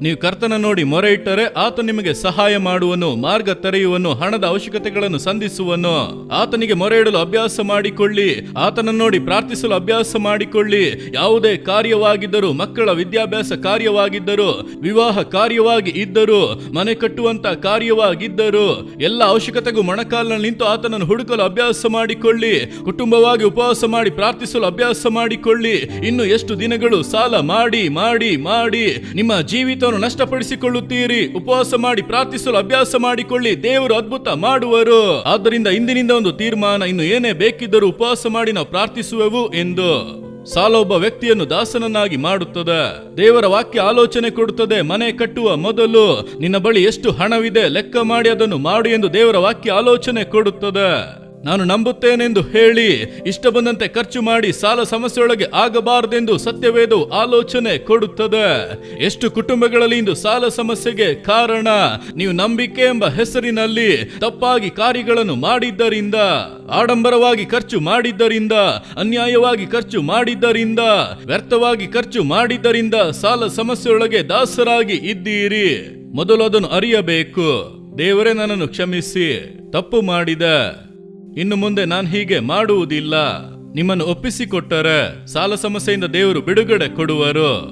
ನೀವು ಕರ್ತನ ನೋಡಿ ಮೊರೆ ಇಟ್ಟರೆ ಆತ ನಿಮಗೆ ಸಹಾಯ ಮಾಡುವನು, ಮಾರ್ಗ ತೆರೆಯುವನು, ಹಣದ ಅವಶ್ಯಕತೆಗಳನ್ನು ಸಂಧಿಸುವನು. ಆತನಿಗೆ ಮೊರೆ ಇಡಲು ಅಭ್ಯಾಸ ಮಾಡಿಕೊಳ್ಳಿ, ಆತನ ನೋಡಿ ಪ್ರಾರ್ಥಿಸಲು ಅಭ್ಯಾಸ ಮಾಡಿಕೊಳ್ಳಿ. ಯಾವುದೇ ಕಾರ್ಯವಾಗಿದ್ದರೂ, ಮಕ್ಕಳ ವಿದ್ಯಾಭ್ಯಾಸ ಕಾರ್ಯವಾಗಿದ್ದರೂ, ವಿವಾಹ ಕಾರ್ಯವಾಗಿ ಇದ್ದರೂ, ಮನೆ ಕಟ್ಟುವಂತ ಕಾರ್ಯವಾಗಿದ್ದರೂ, ಎಲ್ಲ ಅವಶ್ಯಕತೆಗೂ ಮೊಣಕಾಲಿನಲ್ಲಿ ನಿಂತು ಆತನನ್ನು ಹುಡುಕಲು ಅಭ್ಯಾಸ ಮಾಡಿಕೊಳ್ಳಿ. ಕುಟುಂಬವಾಗಿ ಉಪವಾಸ ಮಾಡಿ ಪ್ರಾರ್ಥಿಸಲು ಅಭ್ಯಾಸ ಮಾಡಿಕೊಳ್ಳಿ. ಇನ್ನು ಎಷ್ಟು ದಿನಗಳು ಸಾಲ ಮಾಡಿ ಮಾಡಿ ಮಾಡಿ ನಿಮ್ಮ ಜೀವಿತ ನಷ್ಟಪಡಿಸಿಕೊಳ್ಳುತ್ತೀರಿ? ಉಪವಾಸ ಮಾಡಿ ಪ್ರಾರ್ಥಿಸಲು ಅಭ್ಯಾಸ ಮಾಡಿಕೊಳ್ಳಿ, ದೇವರು ಅದ್ಭುತ ಮಾಡುವರು. ಆದ್ದರಿಂದ ಇಂದಿನಿಂದ ಒಂದು ತೀರ್ಮಾನ, ಇನ್ನು ಏನೇ ಬೇಕಿದ್ದರೂ ಉಪವಾಸ ಮಾಡಿ ನಾವು ಪ್ರಾರ್ಥಿಸುವೆವು ಎಂದು. ಸಾಲ ಒಬ್ಬ ವ್ಯಕ್ತಿಯನ್ನು ದಾಸನನ್ನಾಗಿ ಮಾಡುತ್ತದೆ. ದೇವರ ವಾಕ್ಯ ಆಲೋಚನೆ ಕೊಡುತ್ತದೆ. ಮನೆ ಕಟ್ಟುವ ಮೊದಲು ನಿನ್ನ ಬಳಿ ಎಷ್ಟು ಹಣವಿದೆ ಲೆಕ್ಕ ಮಾಡಿ ಅದನ್ನು ಮಾಡು ಎಂದು ದೇವರ ವಾಕ್ಯ ಆಲೋಚನೆ ಕೊಡುತ್ತದೆ. ನಾನು ನಂಬುತ್ತೇನೆಂದು ಹೇಳಿ ಇಷ್ಟ ಬಂದಂತೆ ಖರ್ಚು ಮಾಡಿ ಸಾಲ ಸಮಸ್ಯೆಯೊಳಗೆ ಆಗಬಾರದೆಂದು ಸತ್ಯವೇದವು ಆಲೋಚನೆ ಕೊಡುತ್ತದೆ. ಎಷ್ಟು ಕುಟುಂಬಗಳಲ್ಲಿ ಇಂದು ಸಾಲ ಸಮಸ್ಯೆಗೆ ಕಾರಣ ನೀವು ನಂಬಿಕೆ ಎಂಬ ಹೆಸರಿನಲ್ಲಿ ತಪ್ಪಾಗಿ ಕಾರ್ಯಗಳನ್ನು ಮಾಡಿದ್ದರಿಂದ, ಆಡಂಬರವಾಗಿ ಖರ್ಚು ಮಾಡಿದ್ದರಿಂದ, ಅನ್ಯಾಯವಾಗಿ ಖರ್ಚು ಮಾಡಿದ್ದರಿಂದ, ವ್ಯರ್ಥವಾಗಿ ಖರ್ಚು ಮಾಡಿದ್ದರಿಂದ ಸಾಲ ಸಮಸ್ಯೆಯೊಳಗೆ ದಾಸರಾಗಿ ಇದ್ದೀರಿ. ಮೊದಲು ಅದನ್ನು ಅರಿಯಬೇಕು. ದೇವರೇ, ನನ್ನನ್ನು ಕ್ಷಮಿಸಿ, ತಪ್ಪು ಮಾಡಿದೆ, ಇನ್ನು ಮುಂದೆ ನಾನು ಹೀಗೆ ಮಾಡುವುದಿಲ್ಲ. ನಿಮ್ಮನ್ನು ಒಪ್ಪಿಸಿಕೊಟ್ಟರೆ ಸಾಲ ಸಮಸ್ಯೆಯಿಂದ ದೇವರು ಬಿಡುಗಡೆ ಕೊಡುವರು.